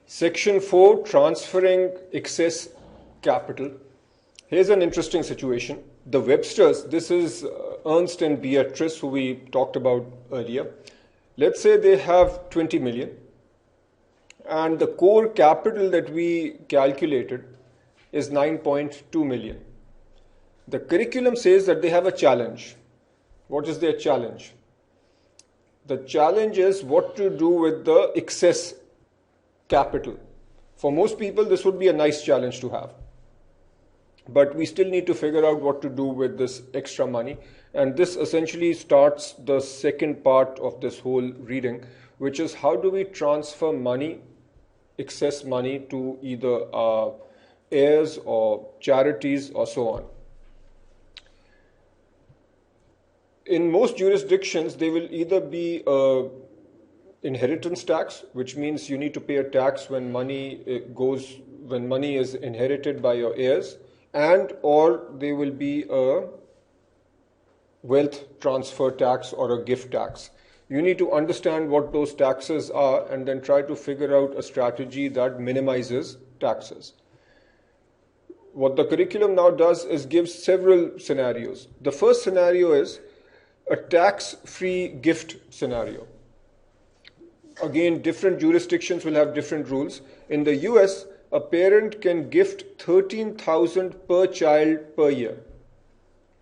Section 4, transferring excess capital. Here's an interesting situation. The Websters, this is Ernst and Beatrice, who we talked about earlier. Let's say they have 20 million, and the core capital that we calculated is 9.2 million. The curriculum says that they have a challenge. What is their challenge? The challenge is what to do with the excess capital. For most people, this would be a nice challenge to have. But we still need to figure out what to do with this extra money. And this essentially starts the second part of this whole reading, which is how do we transfer money, excess money, to either our heirs or charities or so on. In most jurisdictions, they will either be inheritance tax, which means you need to pay a tax when money is inherited by your heirs, and or they will be a wealth transfer tax or a gift tax. You need to understand what those taxes are and then try to figure out a strategy that minimizes taxes. What the curriculum now does is gives several scenarios. The first scenario is a tax-free gift scenario. Again, different jurisdictions will have different rules. In the US, a parent can gift 13,000 per child per year.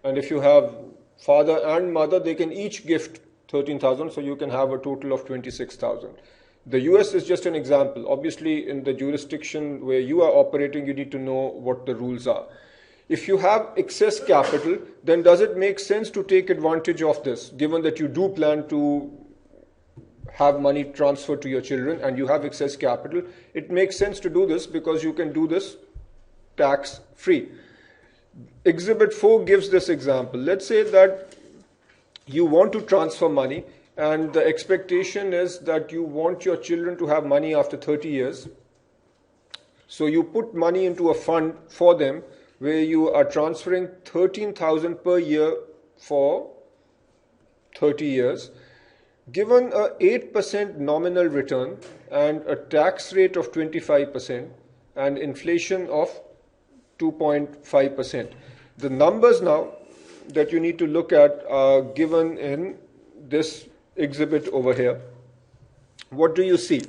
And if you have father and mother, they can each gift 13,000, so you can have a total of 26,000. The US is just an example. Obviously, in the jurisdiction where you are operating, you need to know what the rules are. If you have excess capital, then does it make sense to take advantage of this, given that you do plan to have money transferred to your children and you have excess capital? It makes sense to do this because you can do this tax-free. Exhibit 4 gives this example. Let's say that you want to transfer money and the expectation is that you want your children to have money after 30 years. So you put money into a fund for them where you are transferring 13,000 per year for 30 years. Given a 8% nominal return and a tax rate of 25% and inflation of 2.5%. The numbers now that you need to look at are given in this exhibit over here. What do you see?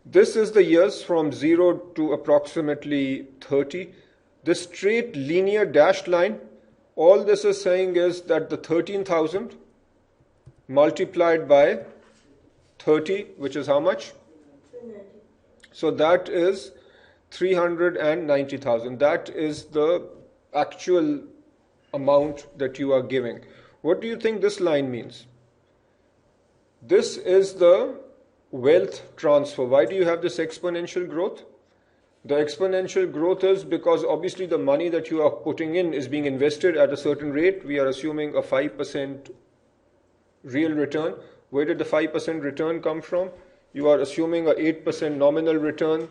This is the years from 0 to approximately 30. This straight linear dashed line, all this is saying is that the 13,000 multiplied by 30, which is how much? 390. So that is 390,000. That is the actual amount that you are giving. What do you think this line means? This is the wealth transfer. Why do you have this exponential growth? The exponential growth is because obviously the money that you are putting in is being invested at a certain rate. We are assuming a 5% real return. Where did the 5% return come from? You are assuming a 8% nominal return,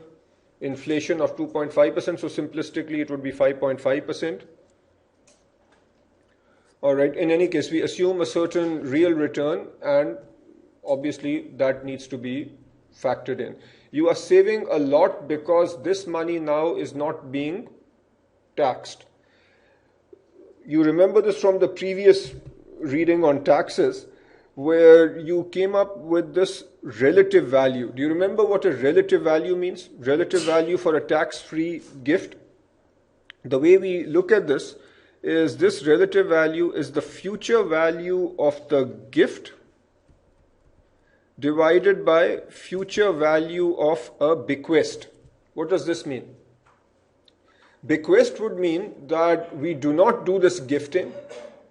inflation of 2.5%, so simplistically it would be 5.5%. Alright, in any case, we assume a certain real return and obviously that needs to be factored in. You are saving a lot because this money now is not being taxed. You remember this from the previous reading on taxes, where you came up with this relative value. Do you remember what a relative value means? Relative value for a tax-free gift. The way we look at this is this relative value is the future value of the gift divided by future value of a bequest. What does this mean? Bequest would mean that we do not do this gifting,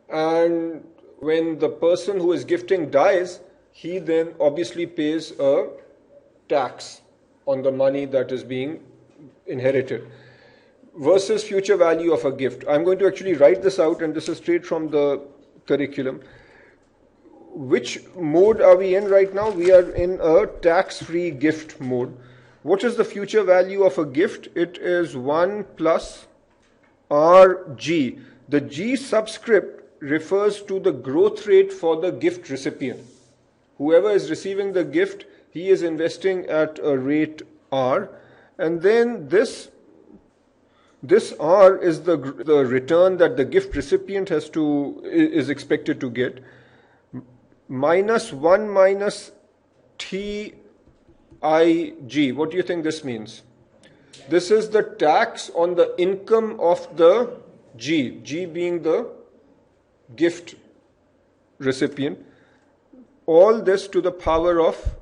and when the person who is gifting dies, he then obviously pays a tax on the money that is being inherited. Versus future value of a gift. I'm going to actually write this out, and this is straight from the curriculum. Which mode are we in right now? We are in a tax-free gift mode. What is the future value of a gift? It is 1 plus RG. The G subscript refers to the growth rate for the gift recipient. Whoever is receiving the gift, he is investing at a rate R, and then this R is the return that the gift recipient is expected to get, minus 1 minus TIG. What do you think this means? This is the tax on the income of the G being the gift recipient. All this to the power of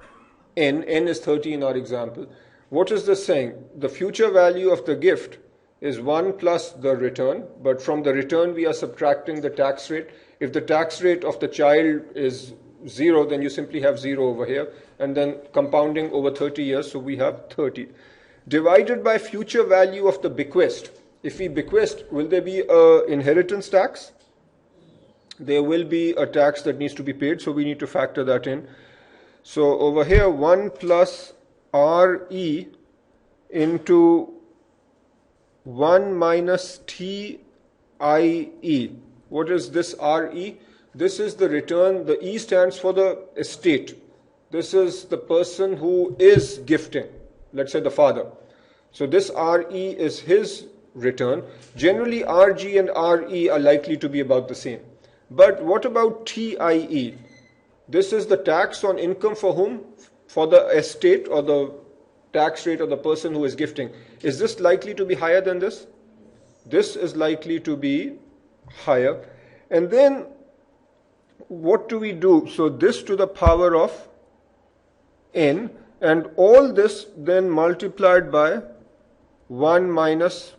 n is 30 in our example. What is this saying? The future value of the gift is 1 plus the return, but from the return we are subtracting the tax rate. If the tax rate of the child is 0, then you simply have 0 over here, and then compounding over 30 years, so we have 30. Divided by future value of the bequest. If we bequest, will there be an inheritance tax? There will be a tax that needs to be paid, so we need to factor that in. So over here, 1 plus RE into 1 minus TIE. What is this RE? This is the return. The E stands for the estate. This is the person who is gifting, let's say the father. So this RE is his return. Generally, RG and RE are likely to be about the same. But what about TIE? This is the tax on income for whom? For the estate, or the tax rate of the person who is gifting. Is this likely to be higher than this? This is likely to be higher. And then what do we do? So this to the power of n, and all this then multiplied by 1 minus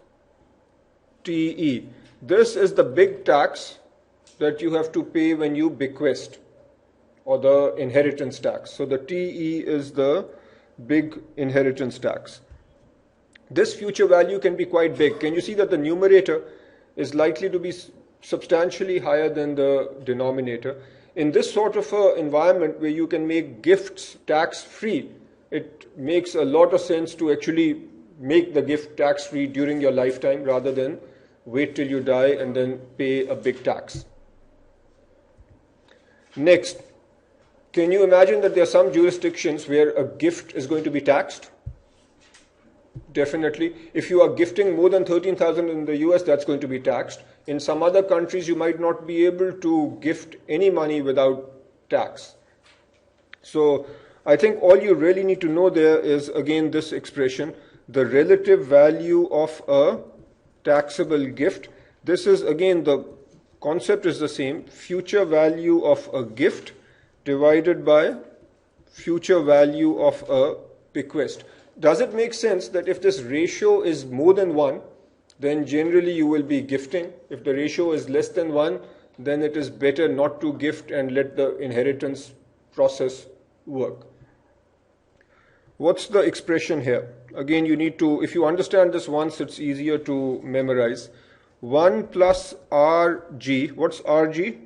TE. This is the big tax that you have to pay when you bequest, or the inheritance tax. So the TE is the big inheritance tax. This future value can be quite big. Can you see that the numerator is likely to be substantially higher than the denominator? In this sort of environment where you can make gifts tax-free, it makes a lot of sense to actually make the gift tax-free during your lifetime rather than wait till you die and then pay a big tax. Next, can you imagine that there are some jurisdictions where a gift is going to be taxed? Definitely. If you are gifting more than 13,000 in the US, that's going to be taxed. In some other countries, you might not be able to gift any money without tax. So I think all you really need to know there is, again, this expression, the relative value of a taxable gift. This is, again, the concept is the same. Future value of a gift divided by future value of a bequest. Does it make sense that if this ratio is more than 1, then generally you will be gifting? If the ratio is less than 1, then it is better not to gift and let the inheritance process work. What's the expression here? Again, you need to, if you understand this once, it's easier to memorize. 1 plus RG, what's RG?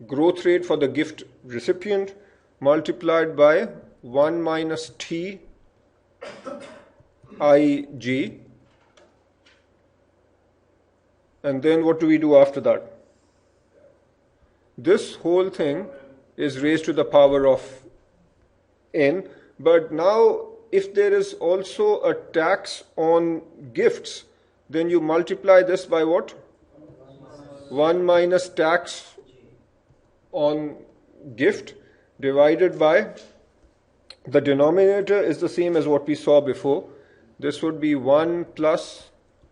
Growth rate for the gift recipient multiplied by 1 minus TIG. And then what do we do after that? This whole thing is raised to the power of n. But now, if there is also a tax on gifts, then you multiply this by what? 1 minus tax on gift divided by, the denominator is the same as what we saw before. This would be 1 plus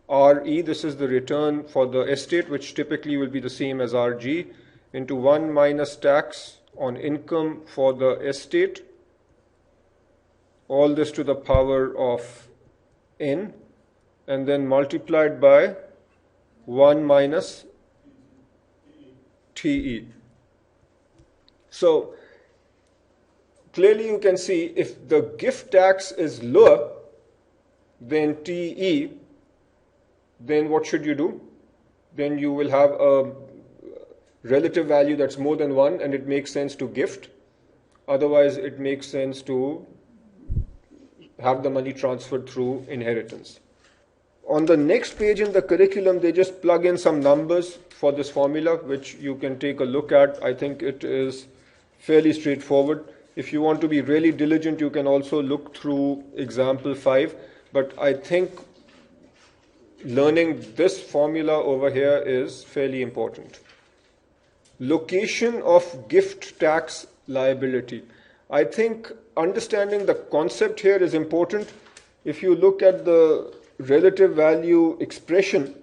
RE, this is the return for the estate, which typically will be the same as RG, into 1 minus tax on income for the estate. All this to the power of n, and then multiplied by 1 minus TE. So clearly you can see if the gift tax is lower than TE, then what should you do? Then you will have a relative value that's more than 1, and it makes sense to gift. Otherwise, it makes sense to have the money transferred through inheritance. On the next page in the curriculum, they just plug in some numbers for this formula, which you can take a look at. I think it is fairly straightforward. If you want to be really diligent, you can also look through example 5. But I think learning this formula over here is fairly important. Location of gift tax liability. I think understanding the concept here is important. If you look at the relative value expression,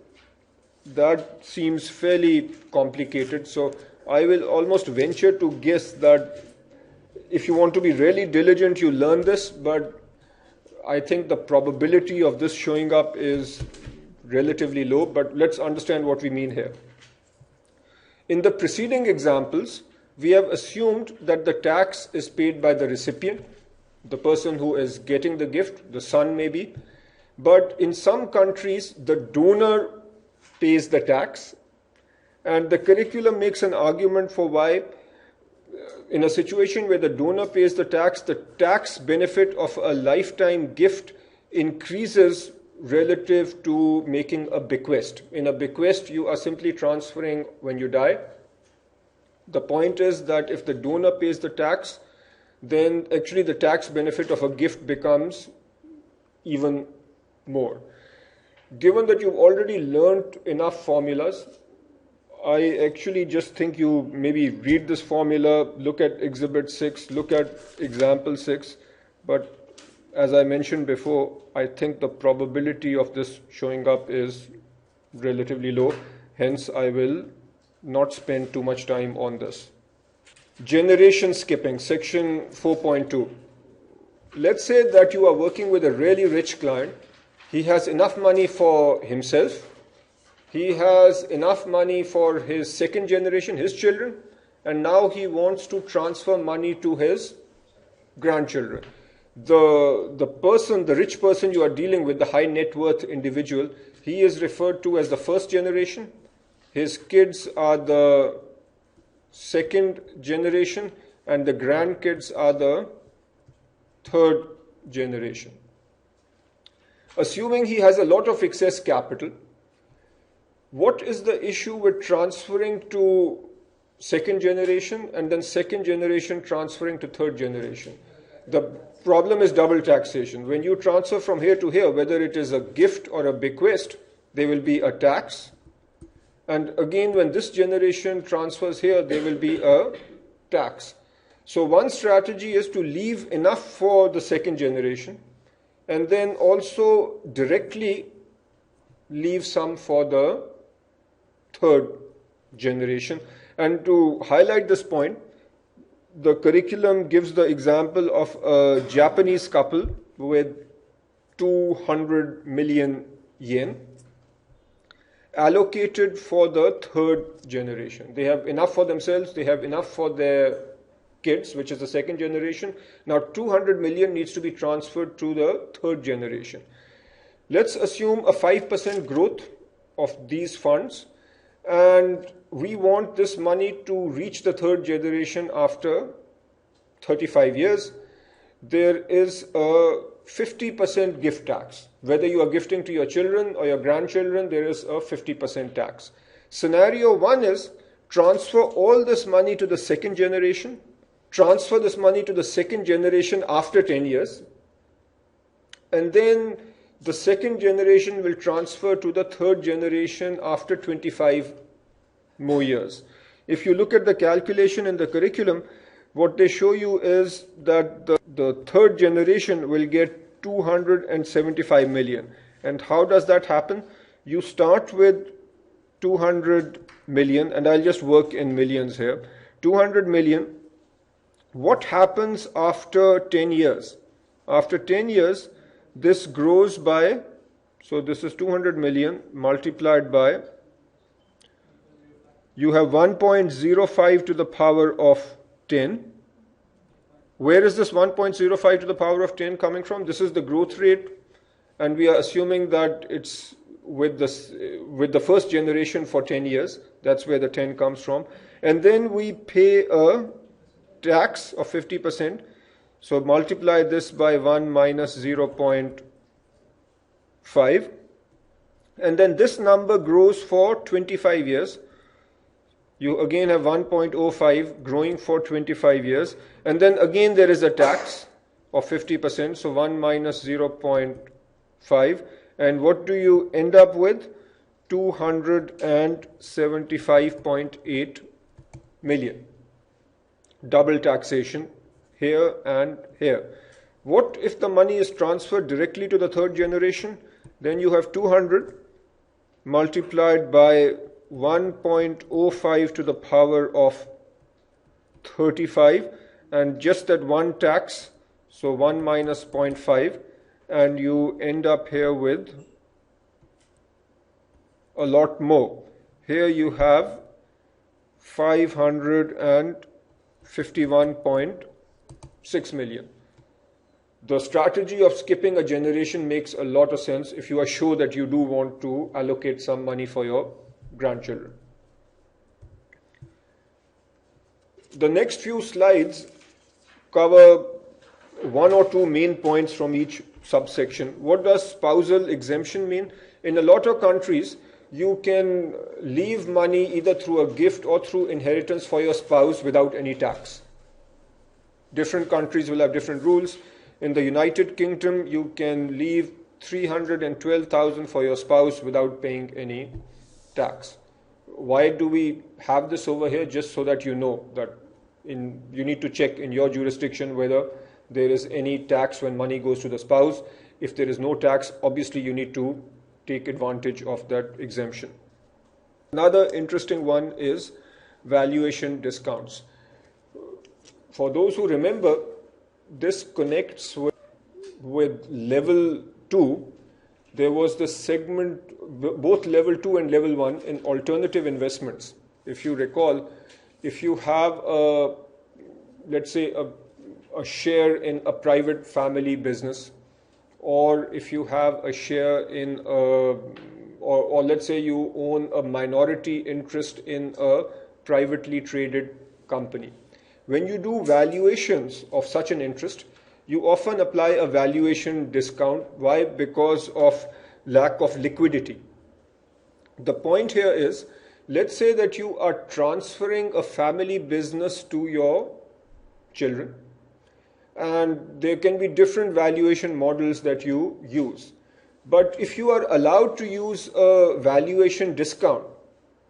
that seems fairly complicated. So I will almost venture to guess that if you want to be really diligent, you learn this, but I think the probability of this showing up is relatively low. But let's understand what we mean here. In the preceding examples, we have assumed that the tax is paid by the recipient, the person who is getting the gift, the son maybe. But in some countries, the donor pays the tax, and the curriculum makes an argument for why, in a situation where the donor pays the tax benefit of a lifetime gift increases relative to making a bequest. In a bequest, you are simply transferring when you die. The point is that if the donor pays the tax, then actually the tax benefit of a gift becomes even more. Given that you've already learned enough formulas, I actually just think you maybe read this formula, look at Exhibit 6, look at Example 6, but as I mentioned before, I think the probability of this showing up is relatively low, hence I will not spend too much time on this. Generation skipping, section 4.2. Let's say that you are working with a really rich client. He has enough money for himself. He has enough money for his second generation, his children, and now he wants to transfer money to his grandchildren. The rich person you are dealing with, the high net worth individual, he is referred to as the first generation. His kids are the second generation, and the grandkids are the third generation. Assuming he has a lot of excess capital, what is the issue with transferring to second generation and then second generation transferring to third generation? The problem is double taxation. When you transfer from here to here, whether it is a gift or a bequest, there will be a tax. And again, when this generation transfers here, there will be a tax. So one strategy is to leave enough for the second generation and then also directly leave some for the third generation. And to highlight this point, the curriculum gives the example of a Japanese couple with 200 million yen allocated for the third generation. They have enough for themselves, they have enough for their kids, which is the second generation. Now 200 million needs to be transferred to the third generation. Let's assume a 5% growth of these funds, and we want this money to reach the third generation after 35 years. There is a 50% gift tax. Whether you are gifting to your children or your grandchildren, there is a 50% tax. Scenario 1 is transfer all this money to the second generation, transfer this money to the second generation after 10 years, and then the second generation will transfer to the third generation after 25 more years. If you look at the calculation in the curriculum, what they show you is that the third generation will get 275 million. And how does that happen? You start with 200 million, and I'll just work in millions here. 200 million. What happens after 10 years? After 10 years, this grows by, so this is 200 million multiplied by, you have 1.05 to the power of 10. Where is this 1.05 to the power of 10 coming from? This is the growth rate, and we are assuming that it's with the first generation for 10 years. That's where the 10 comes from. And then we pay a tax of 50%. So multiply this by 1 minus 0.5. And then this number grows for 25 years. You again have 1.05 growing for 25 years. And then again there is a tax of 50%. So 1 minus 0.5. And what do you end up with? 275.8 million. Double taxation here and here. What if the money is transferred directly to the third generation? Then you have 200 multiplied by 1.05 to the power of 35, and just that one tax, so 1 minus 0.5, and you end up here with a lot more. Here you have 551.6 million. The strategy of skipping a generation makes a lot of sense if you are sure that you do want to allocate some money for your grandchildren. The next few slides cover one or two main points from each subsection. What does spousal exemption mean? In a lot of countries, you can leave money either through a gift or through inheritance for your spouse without any tax. Different countries will have different rules. In the United Kingdom, you can leave 312,000 for your spouse without paying any tax. Why do we have this over here? Just so that you know that you need to check in your jurisdiction whether there is any tax when money goes to the spouse. If there is no tax, obviously you need to take advantage of that exemption. Another interesting one is valuation discounts. For those who remember, this connects with level 2. There was the segment, both level 2 and level 1 in alternative investments. If you recall, if you have let's say a share in a private family business, or if you have a share in or let's say you own a minority interest in a privately traded company. When you do valuations of such an interest, you often apply a valuation discount. Why? Because of lack of liquidity. The point here is, let's say that you are transferring a family business to your children, and there can be different valuation models that you use. But if you are allowed to use a valuation discount,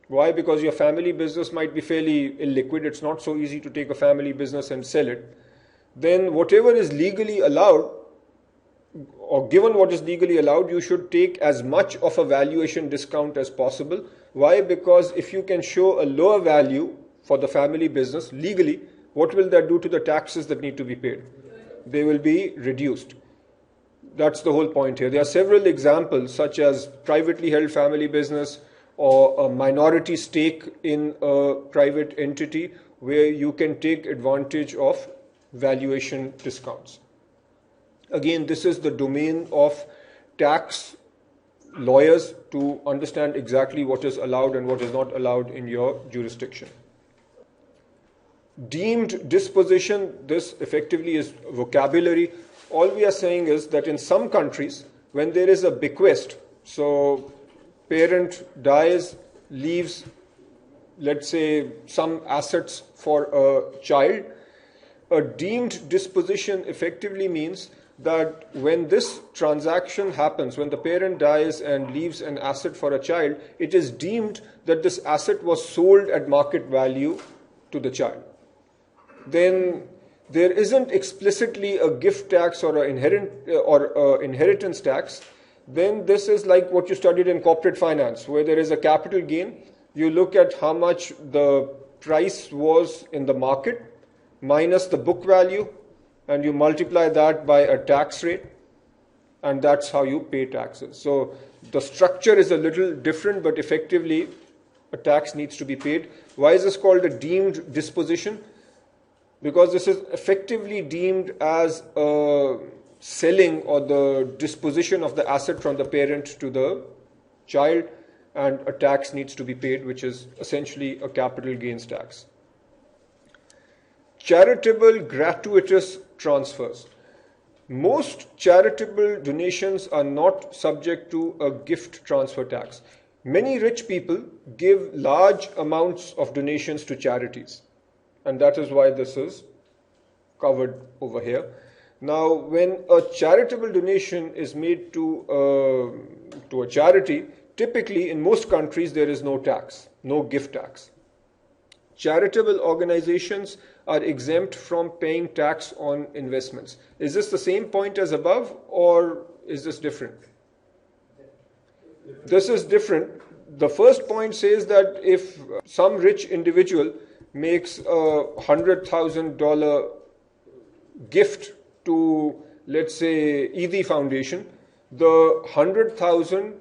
why? Because your family business might be fairly illiquid. It's not so easy to take a family business and sell it. Then whatever is legally allowed, or given what is legally allowed, you should take as much of a valuation discount as possible. Why? Because if you can show a lower value for the family business legally, what will that do to the taxes that need to be paid? They will be reduced. That's the whole point here. There are several examples, such as privately held family business, or a minority stake in a private entity, where you can take advantage of valuation discounts. Again, this is the domain of tax lawyers to understand exactly what is allowed and what is not allowed in your jurisdiction. Deemed disposition, this effectively is vocabulary. All we are saying is that in some countries, when there is a bequest, so parent dies, leaves, let's say, some assets for a child, a deemed disposition effectively means that when this transaction happens, when the parent dies and leaves an asset for a child, it is deemed that this asset was sold at market value to the child. Then there isn't explicitly a gift tax or an inheritance tax. Then this is like what you studied in corporate finance, where there is a capital gain. You look at how much the price was in the market minus the book value, and you multiply that by a tax rate, and that's how you pay taxes. So the structure is a little different, but effectively a tax needs to be paid. Why is this called a deemed disposition? Because this is effectively deemed as a selling or the disposition of the asset from the parent to the child, and a tax needs to be paid, which is essentially a capital gains tax. Charitable gratuitous transfers. Most charitable donations are not subject to a gift transfer tax. Many rich people give large amounts of donations to charities, and that is why this is covered over here. Now, when a charitable donation is made to a charity, typically in most countries there is no tax, no gift tax. Charitable organizations are exempt from paying tax on investments. Is this the same point as above, or is this different? This is different. The first point says that if some rich individual makes a $100,000 gift to, let's say, Eidi Foundation, the 100,000,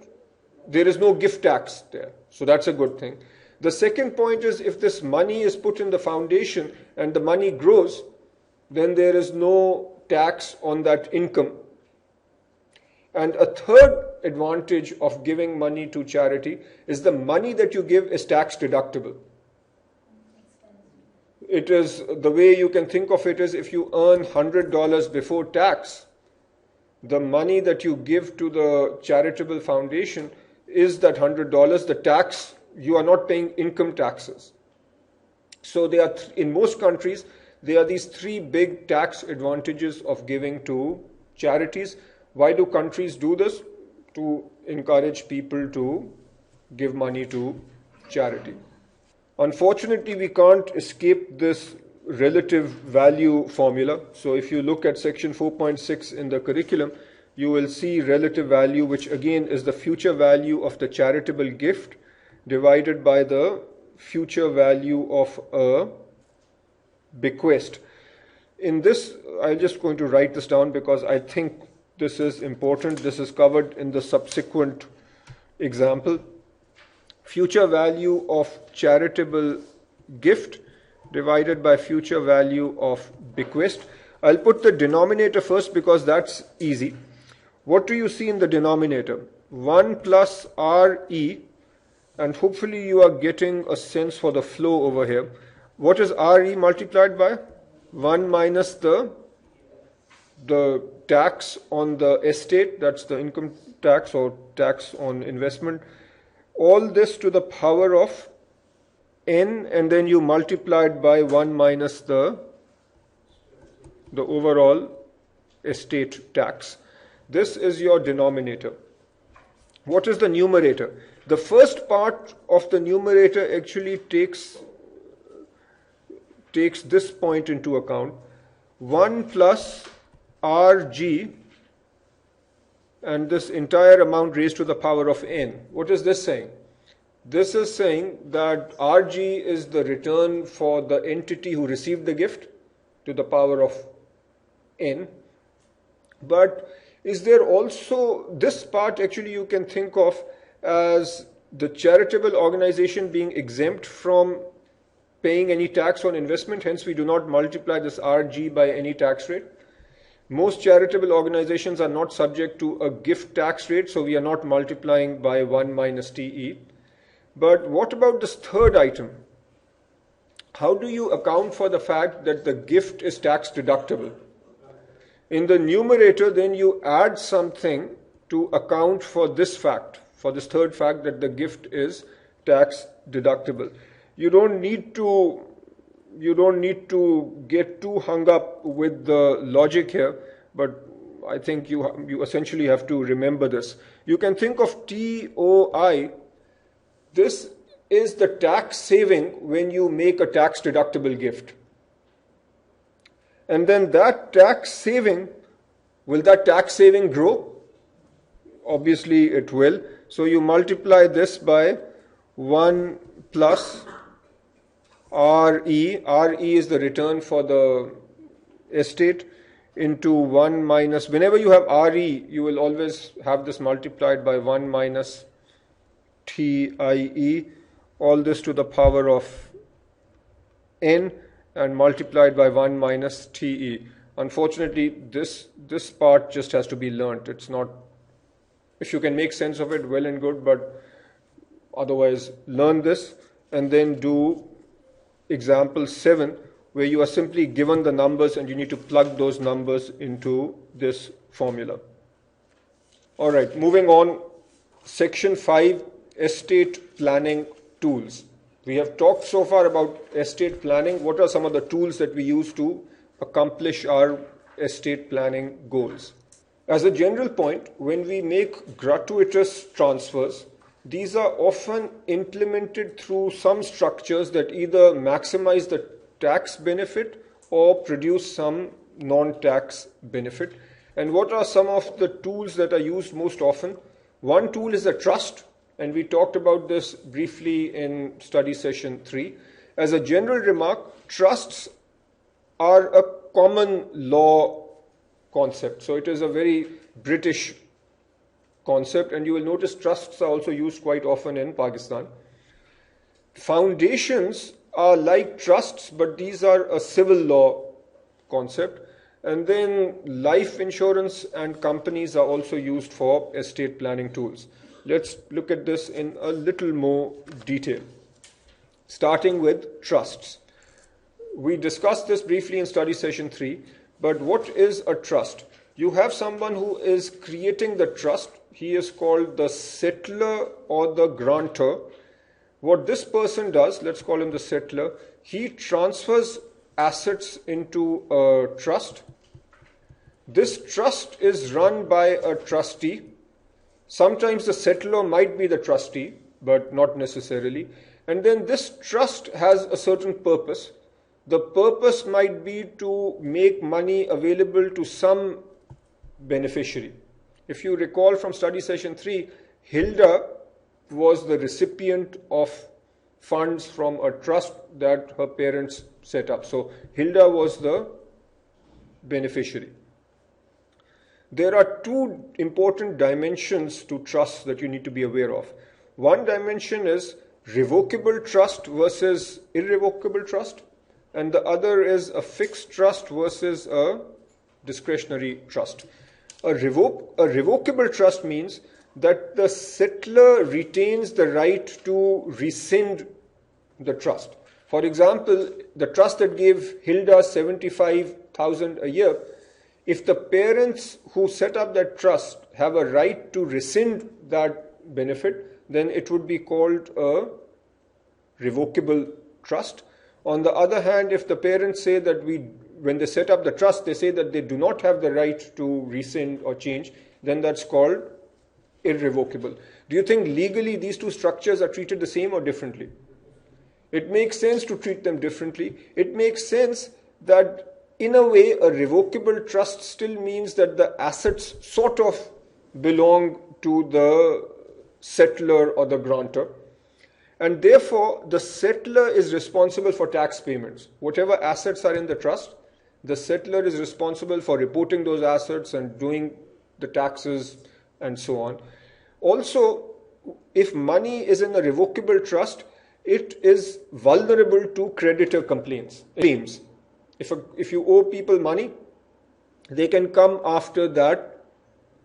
there is no gift tax there. So that's a good thing. The second point is if this money is put in the foundation and the money grows, then there is no tax on that income. And a third advantage of giving money to charity is the money that you give is tax deductible. It is, the way you can think of it is, if you earn $100 before tax, the money that you give to the charitable foundation is that $100. The tax, you are not paying income taxes. So they are, in most countries, there are these three big tax advantages of giving to charities. Why do countries do this? To encourage people to give money to charity. Unfortunately, we can't escape this relative value formula. So if you look at section 4.6 in the curriculum, you will see relative value, which again is the future value of the charitable gift divided by the future value of a bequest. In this, I'm just going to write this down because I think this is important. This is covered in the subsequent example. Future value of charitable gift divided by future value of bequest. I'll put the denominator first because that's easy. What do you see in the denominator? 1 plus RE, and hopefully you are getting a sense for the flow over here. What is RE multiplied by? 1 minus the tax on the estate, that's the income tax or tax on investment. All this to the power of n, and then you multiply it by 1 minus the overall estate tax. This is your denominator. What is the numerator? The first part of the numerator actually takes this point into account. 1 plus RG, and this entire amount raised to the power of n. What is this saying? This is saying that RG is the return for the entity who received the gift to the power of n. But is there also this part, actually you can think of as the charitable organization being exempt from paying any tax on investment, hence we do not multiply this RG by any tax rate. Most charitable organizations are not subject to a gift tax rate, so we are not multiplying by 1 minus TE. But what about this third item? How do you account for the fact that the gift is tax deductible? In the numerator, then you add something to account for this fact, for this third fact that the gift is tax deductible. You don't need to get too hung up with the logic here, but I think you essentially have to remember this. You can think of TOI. This is the tax saving when you make a tax deductible gift. And then that tax saving, will that tax saving grow? Obviously it will. So you multiply this by 1 plus RE. RE is the return for the estate into 1 minus. Whenever you have RE, you will always have this multiplied by 1 minus TIE. All this to the power of n and multiplied by 1 minus TE. Unfortunately, this part just has to be learnt. It's not, if you can make sense of it, well and good, but otherwise learn this and then do example 7, where you are simply given the numbers and you need to plug those numbers into this formula. All right, moving on. Section 5 estate planning tools. We have talked so far about estate planning. What are some of the tools that we use to accomplish our estate planning goals? As a general point, when we make gratuitous transfers, these are often implemented through some structures that either maximize the tax benefit or produce some non-tax benefit. And what are some of the tools that are used most often? One tool is a trust, and we talked about this briefly in study session 3. As a general remark, trusts are a common law concept. So it is a very British concept, and you will notice trusts are also used quite often in Pakistan. Foundations are like trusts, but these are a civil law concept. And then life insurance and companies are also used for estate planning tools. Let's look at this in a little more detail. Starting with trusts. We discussed this briefly in study session 3, but what is a trust? You have someone who is creating the trust. He is called the settler or the grantor. What this person does, let's call him the settler, he transfers assets into a trust. This trust is run by a trustee. Sometimes the settler might be the trustee, but not necessarily. And then this trust has a certain purpose. The purpose might be to make money available to some beneficiary. If you recall from study session 3, Hilda was the recipient of funds from a trust that her parents set up. So Hilda was the beneficiary. There are two important dimensions to trust that you need to be aware of. One dimension is revocable trust versus irrevocable trust, and the other is a fixed trust versus a discretionary trust. A revocable trust means that the settler retains the right to rescind the trust. For example, the trust that gave Hilda 75,000 a year, if the parents who set up that trust have a right to rescind that benefit, then it would be called a revocable trust. On the other hand, if the parents say that when they set up the trust, they say that they do not have the right to rescind or change, then that's called irrevocable. Do you think legally these two structures are treated the same or differently? It makes sense to treat them differently. It makes sense that in a way, a revocable trust still means that the assets sort of belong to the settler or the grantor. And therefore, the settler is responsible for tax payments. Whatever assets are in the trust, the settler is responsible for reporting those assets and doing the taxes and so on. Also, if money is in a revocable trust, it is vulnerable to creditor claims. If you owe people money, they can come after that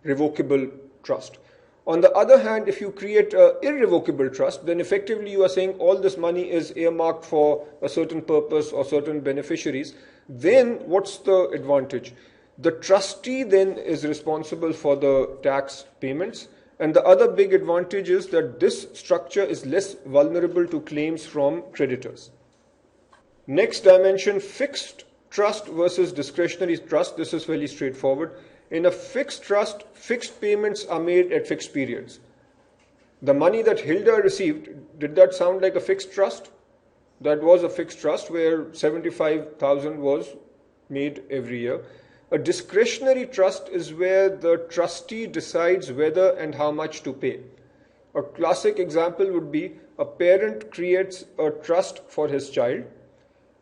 revocable trust. On the other hand, if you create an irrevocable trust, then effectively you are saying all this money is earmarked for a certain purpose or certain beneficiaries. Then what's the advantage? The trustee then is responsible for the tax payments. And the other big advantage is that this structure is less vulnerable to claims from creditors. Next dimension, fixed trust versus discretionary trust. This is fairly straightforward. In a fixed trust, fixed payments are made at fixed periods. The money that Hilda received, did that sound like a fixed trust? That was a fixed trust where 75,000 was made every year. A discretionary trust is where the trustee decides whether and how much to pay. A classic example would be a parent creates a trust for his child,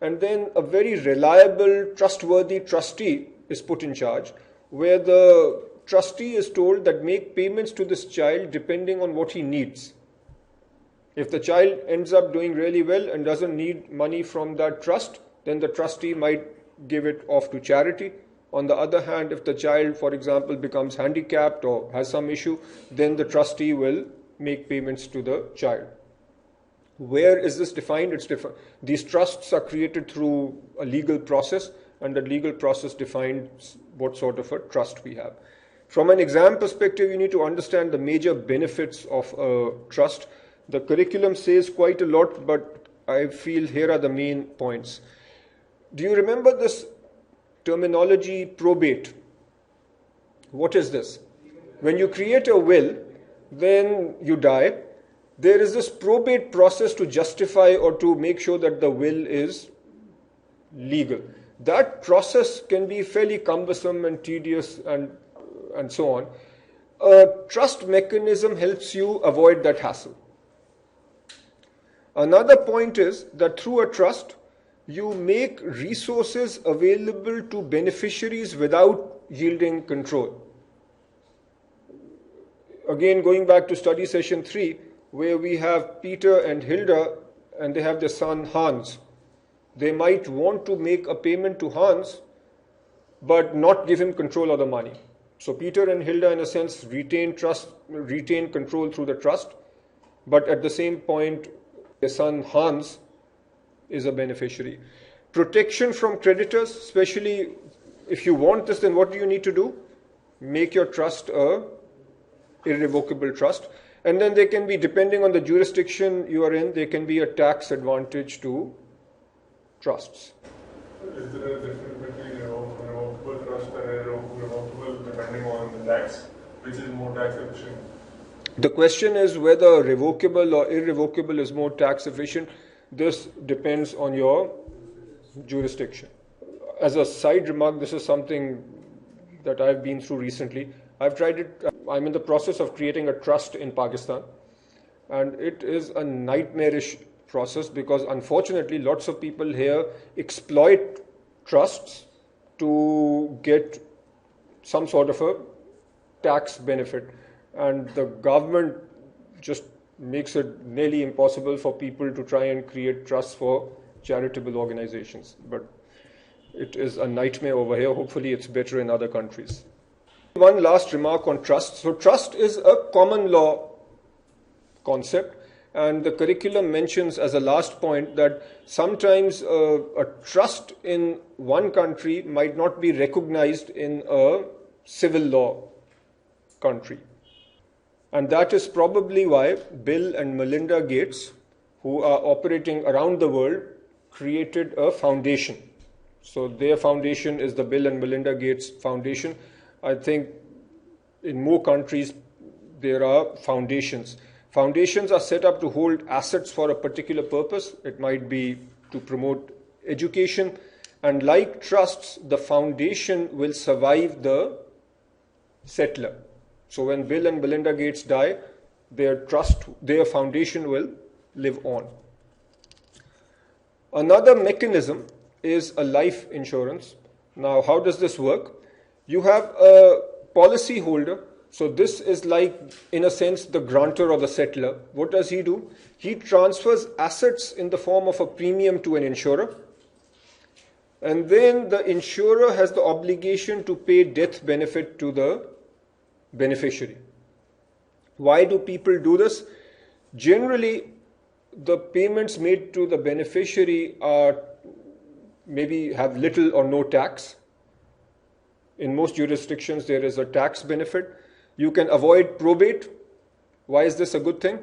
and then a very reliable, trustworthy trustee is put in charge, where the trustee is told that make payments to this child depending on what he needs. If the child ends up doing really well and doesn't need money from that trust, then the trustee might give it off to charity. On the other hand, if the child, for example, becomes handicapped or has some issue, then the trustee will make payments to the child. Where is this defined? It's different. These trusts are created through a legal process, and the legal process defines what sort of a trust we have. From an exam perspective, you need to understand the major benefits of a trust. The curriculum says quite a lot, but I feel here are the main points. Do you remember this terminology, probate? What is this? When you create a will, then you die, there is this probate process to justify or to make sure that the will is legal. That process can be fairly cumbersome and tedious and so on. A trust mechanism helps you avoid that hassle. Another point is that through a trust, you make resources available to beneficiaries without yielding control. Again, going back to study session 3, where we have Peter and Hilda, and they have their son Hans. They might want to make a payment to Hans, but not give him control of the money. So Peter and Hilda, in a sense, retain control through the trust, but at the same point, their son Hans is a beneficiary. Protection from creditors, especially if you want this, then what do you need to do? Make your trust a irrevocable trust. And then there can be, depending on the jurisdiction you are in, there can be a tax advantage to trusts. Is there a difference between revocable trust and irrevocable depending on the tax? Which is more tax efficient? The question is whether revocable or irrevocable is more tax efficient. This depends on your jurisdiction. As a side remark, this is something that I've been through recently. I've tried it. I'm in the process of creating a trust in Pakistan, and it is a nightmarish process because unfortunately lots of people here exploit trusts to get some sort of a tax benefit, and the government just makes it nearly impossible for people to try and create trusts for charitable organizations. But it is a nightmare over here. Hopefully it's better in other countries. One last remark on trust. So trust is a common law concept, and the curriculum mentions as a last point that sometimes a trust in one country might not be recognized in a civil law country. And that is probably why Bill and Melinda Gates, who are operating around the world, created a foundation. So their foundation is the Bill and Melinda Gates Foundation. I think in more countries there are foundations. Foundations are set up to hold assets for a particular purpose. It might be to promote education. And like trusts, the foundation will survive the settler. So when Bill and Melinda Gates die, their foundation will live on. Another mechanism is a life insurance. Now, how does this work? You have a policy holder. So this is like, in a sense, the grantor or the settler. What does he do? He transfers assets in the form of a premium to an insurer. And then the insurer has the obligation to pay death benefit to the beneficiary. Why do people do this? Generally, the payments made to the beneficiary are maybe have little or no tax. In most jurisdictions, there is a tax benefit. You can avoid probate. Why is this a good thing?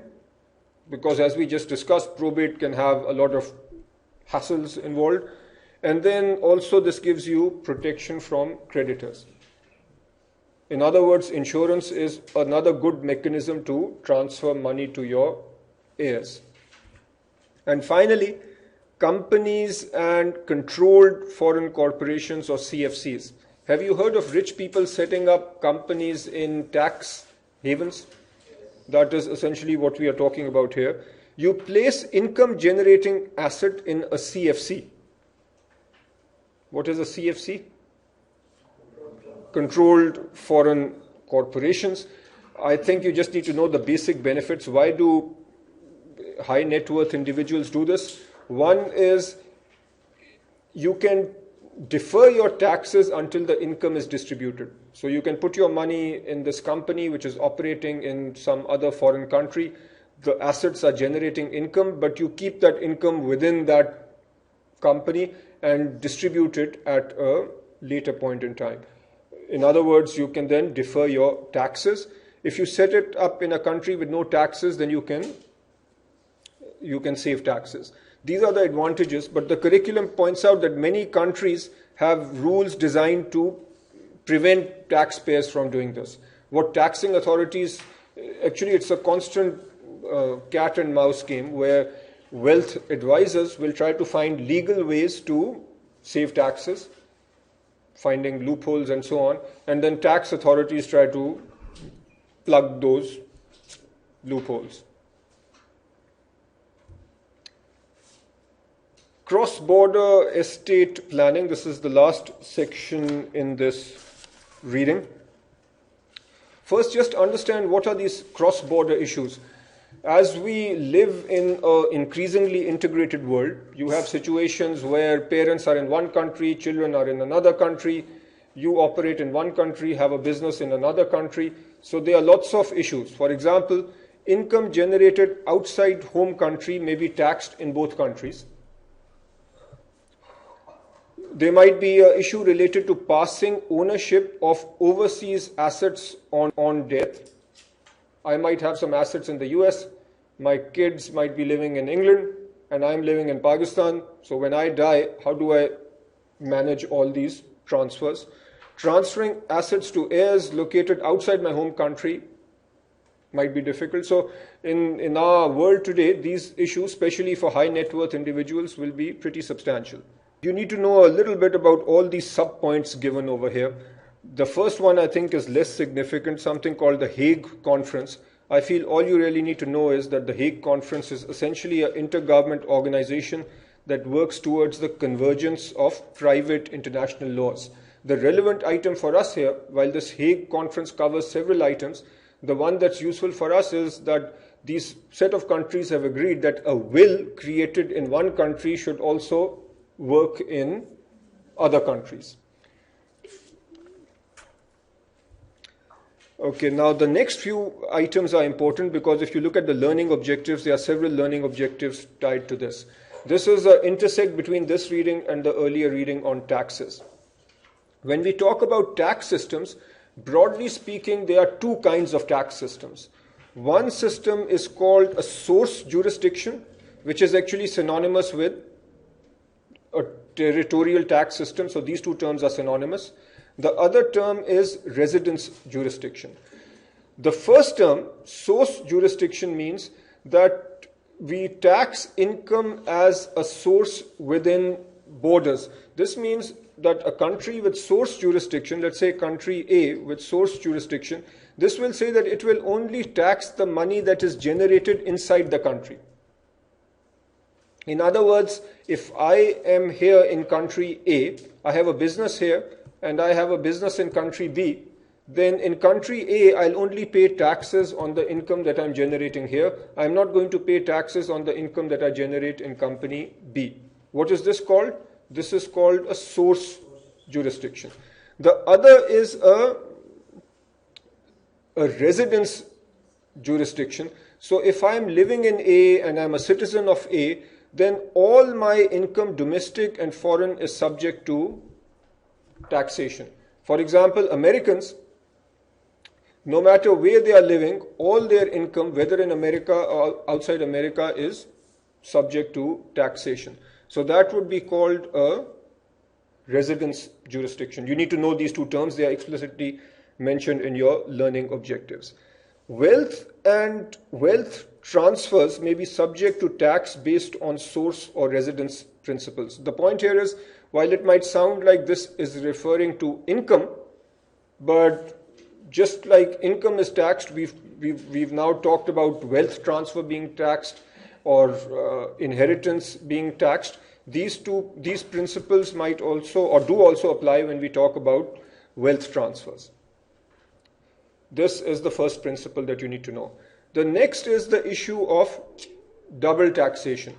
Because as we just discussed, probate can have a lot of hassles involved. And then also this gives you protection from creditors. In other words, insurance is another good mechanism to transfer money to your heirs. And finally, companies and controlled foreign corporations or CFCs. Have you heard of rich people setting up companies in tax havens? That is essentially what we are talking about here. You place income generating asset in a CFC. What is a CFC? Controlled foreign corporations. I think you just need to know the basic benefits. Why do high net worth individuals do this? One is you can defer your taxes until the income is distributed. So you can put your money in this company which is operating in some other foreign country. The assets are generating income, but you keep that income within that company and distribute it at a later point in time. In other words, you can then defer your taxes. If you set it up in a country with no taxes, then you can save taxes. These are the advantages, but the curriculum points out that many countries have rules designed to prevent taxpayers from doing this. What taxing authorities, actually it's a constant cat and mouse game where wealth advisors will try to find legal ways to save taxes, finding loopholes and so on, and then tax authorities try to plug those loopholes. Cross-border estate planning, this is the last section in this reading. First, just understand what are these cross-border issues. As we live in an increasingly integrated world, you have situations where parents are in one country, children are in another country, you operate in one country, have a business in another country. So there are lots of issues. For example, income generated outside home country may be taxed in both countries. There might be an issue related to passing ownership of overseas assets on death. I might have some assets in the US, my kids might be living in England, and I'm living in Pakistan. So when I die, how do I manage all these transfers? Transferring assets to heirs located outside my home country might be difficult. So in our world today, these issues, especially for high net worth individuals, will be pretty substantial. You need to know a little bit about all these sub-points given over here. The first one I think is less significant, something called the Hague Conference. I feel all you really need to know is that the Hague Conference is essentially an intergovernment organization that works towards the convergence of private international laws. The relevant item for us here, while this Hague Conference covers several items, the one that's useful for us is that these set of countries have agreed that a will created in one country should also work in other countries. Okay, now the next few items are important because if you look at the learning objectives, there are several learning objectives tied to this. This is an intersect between this reading and the earlier reading on taxes. When we talk about tax systems, broadly speaking, there are two kinds of tax systems. One system is called a source jurisdiction, which is actually synonymous with a territorial tax system. So these two terms are synonymous. The other term is residence jurisdiction. The first term, source jurisdiction, means that we tax income as a source within borders. This means that a country with source jurisdiction, let's say country A with source jurisdiction, this will say that it will only tax the money that is generated inside the country. In other words, if I am here in country A, I have a business here, and I have a business in country B, then in country A, I'll only pay taxes on the income that I'm generating here. I'm not going to pay taxes on the income that I generate in company B. What is this called? This is called a source jurisdiction. The other is a residence jurisdiction. So if I'm living in A and I'm a citizen of A, then all my income, domestic and foreign, is subject to taxation. For example, Americans, no matter where they are living, all their income, whether in America or outside America, is subject to taxation. So that would be called a residence jurisdiction. You need to know these two terms. They are explicitly mentioned in your learning objectives. Wealth and wealth transfers may be subject to tax based on source or residence principles. The point here is, while it might sound like this is referring to income, but just like income is taxed, we've now talked about wealth transfer being taxed or inheritance being taxed. These principles might also or do also apply when we talk about wealth transfers. This is the first principle that you need to know. The next is the issue of double taxation.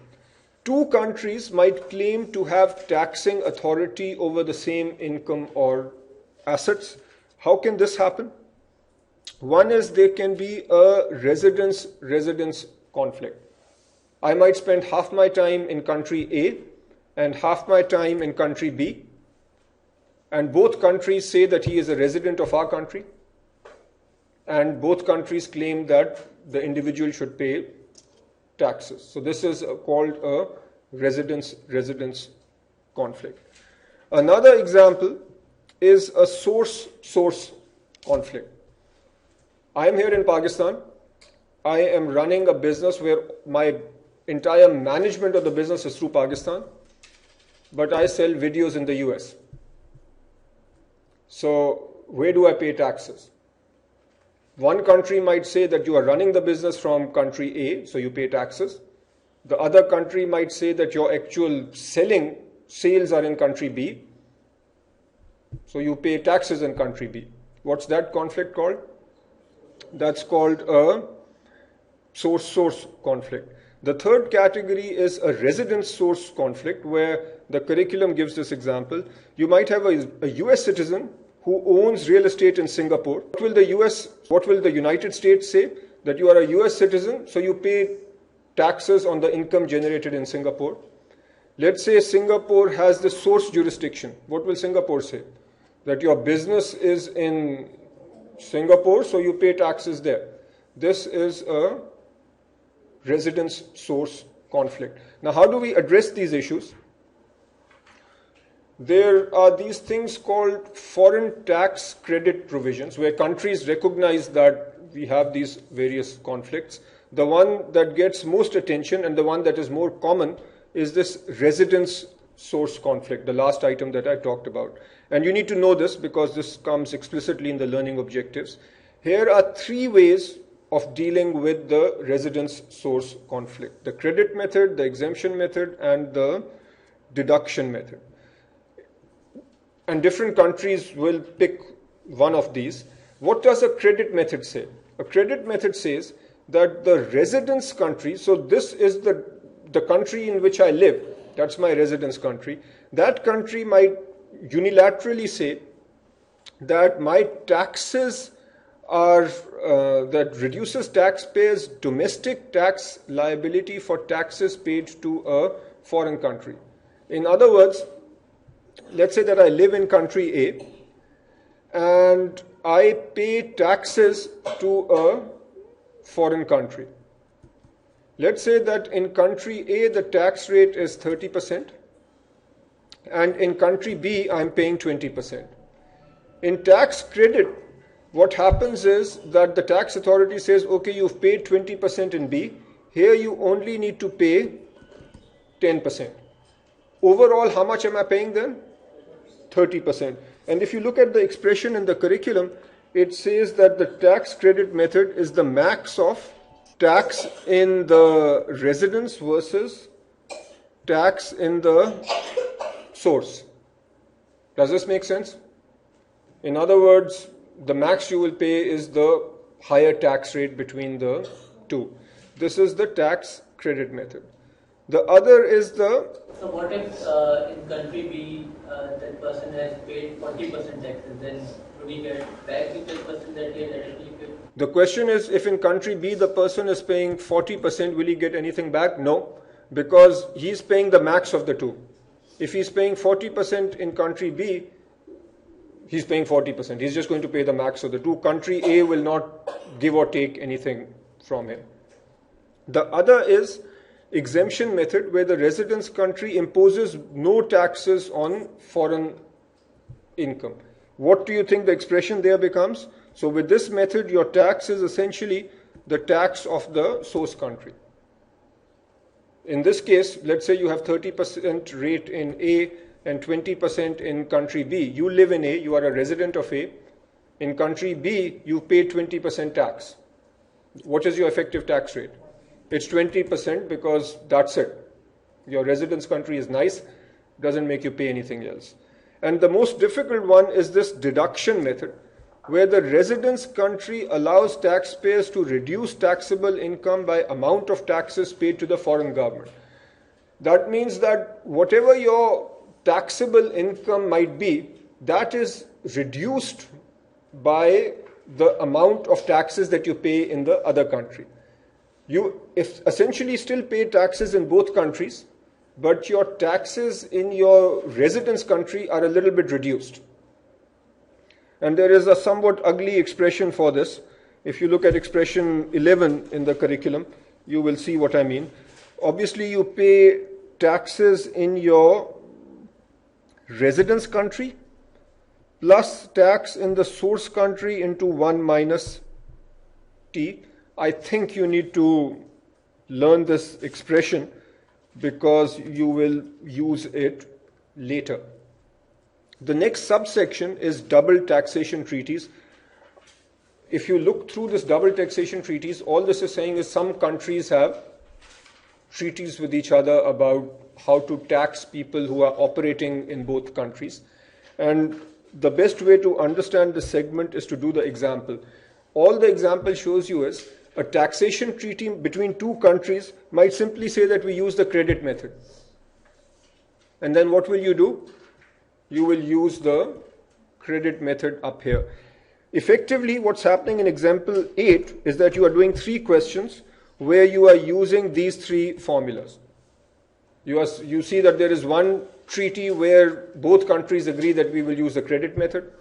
Two countries might claim to have taxing authority over the same income or assets. How can this happen? One is there can be a residence conflict. I might spend half my time in country A and half my time in country B. and both countries say that he is a resident of our country, and both countries claim that the individual should pay taxes. So this is called a residence conflict. Another example is a source conflict. I am here in Pakistan. I am running a business where my entire management of the business is through Pakistan, but I sell videos in the US. So where do I pay taxes? One country might say that you are running the business from country A, so you pay taxes. The other country might say that your actual sales are in country B, so you pay taxes in country B. What's that conflict called? That's called a source conflict. The third category is a residence source conflict, where the curriculum gives this example. You might have a US citizen who owns real estate in Singapore. What will the United States say? That you are a US citizen, so you pay taxes on the income generated in Singapore. Let's say Singapore has the source jurisdiction. What will Singapore say? That your business is in Singapore, so you pay taxes there. This is a residence source conflict. Now, how do we address these issues? There are these things called foreign tax credit provisions, where countries recognize that we have these various conflicts. The one that gets most attention and the one that is more common is this residence source conflict, the last item that I talked about. And you need to know this because this comes explicitly in the learning objectives. Here are three ways of dealing with the residence source conflict: the credit method, the exemption method, and the deduction method. And different countries will pick one of these. What does a credit method say? A credit method says that the residence country, so this is the country in which I live, that's my residence country, that country might unilaterally say that my taxes are, that reduces taxpayers' domestic tax liability for taxes paid to a foreign country. In other words, let's say that I live in country A and I pay taxes to a foreign country. Let's say that in country A the tax rate is 30% and in country B I'm paying 20%. In tax credit, what happens is that the tax authority says, okay, you've paid 20% in B, here you only need to pay 10%. Overall, how much am I paying then? 30%. And if you look at the expression in the curriculum, it says that the tax credit method is the max of tax in the residence versus tax in the source. Does this make sense? In other words, the max you will pay is the higher tax rate between the two. This is the tax credit method. The other is the... So what if in country B that person has paid 40% taxes, then would he get back the 10% that he had additionally paid? The question is, if in country B the person is paying 40%, will he get anything back? No, because he's paying the max of the two. If he's paying 40% in country B, he's paying 40%. He's just going to pay the max of the two. Country A will not give or take anything from him. The other is exemption method, where the residence country imposes no taxes on foreign income. What do you think the expression there becomes? So with this method, your tax is essentially the tax of the source country. In this case, let's say you have 30% rate in A and 20% in country B. You live in A, you are a resident of A. In country B, you pay 20% tax. What is your effective tax rate? It's 20% because that's it. Your residence country is nice, doesn't make you pay anything else. And the most difficult one is this deduction method, where the residence country allows taxpayers to reduce taxable income by amount of taxes paid to the foreign government. That means that whatever your taxable income might be, that is reduced by the amount of taxes that you pay in the other country. You essentially still pay taxes in both countries, but your taxes in your residence country are a little bit reduced. And there is a somewhat ugly expression for this. If you look at expression 11 in the curriculum, you will see what I mean. Obviously, you pay taxes in your residence country plus tax in the source country into 1 minus T. I think you need to learn this expression because you will use it later. The next subsection is double taxation treaties. If you look through this double taxation treaties, all this is saying is some countries have treaties with each other about how to tax people who are operating in both countries. And the best way to understand this segment is to do the example. All the example shows you is a taxation treaty between two countries might simply say that we use the credit method. And then what will you do? You will use the credit method up here. Effectively, what's happening in example 8 is that you are doing 3 questions where you are using these 3 formulas. You see that there is one treaty where both countries agree that we will use the credit method.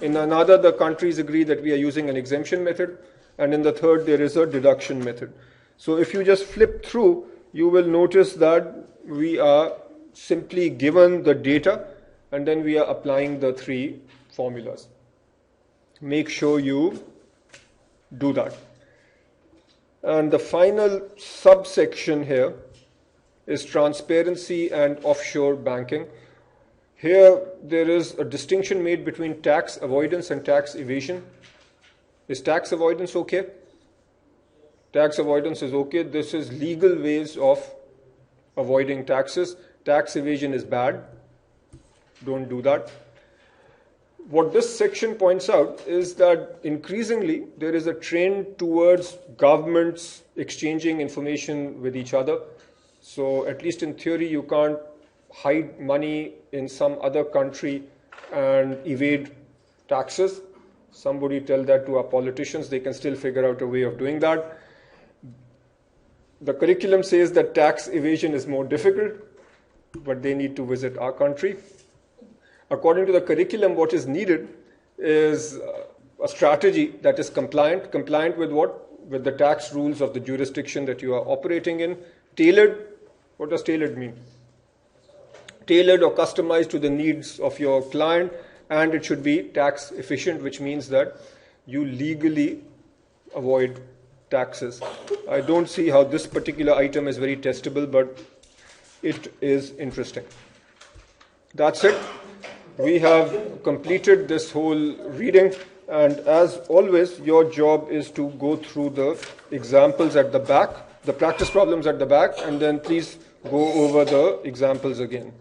In another, the countries agree that we are using an exemption method. And in the third, there is a deduction method. So if you just flip through, you will notice that we are simply given the data and then we are applying the 3 formulas. Make sure you do that. And the final subsection here is transparency and offshore banking. Here there is a distinction made between tax avoidance and tax evasion. Is tax avoidance okay? Tax avoidance is okay. This is legal ways of avoiding taxes. Tax evasion is bad. Don't do that. What this section points out is that increasingly there is a trend towards governments exchanging information with each other. So at least in theory, you can't hide money in some other country and evade taxes. Somebody tell that to our politicians, they can still figure out a way of doing that. The curriculum says that tax evasion is more difficult, but they need to visit our country. According to the curriculum, what is needed is a strategy that is compliant. Compliant with what? With the tax rules of the jurisdiction that you are operating in. Tailored. What does tailored mean? Tailored or customized to the needs of your client, and it should be tax efficient, which means that you legally avoid taxes. I don't see how this particular item is very testable, but it is interesting. That's it. We have completed this whole reading, and as always, your job is to go through the examples at the back, the practice problems at the back, and then please go over the examples again.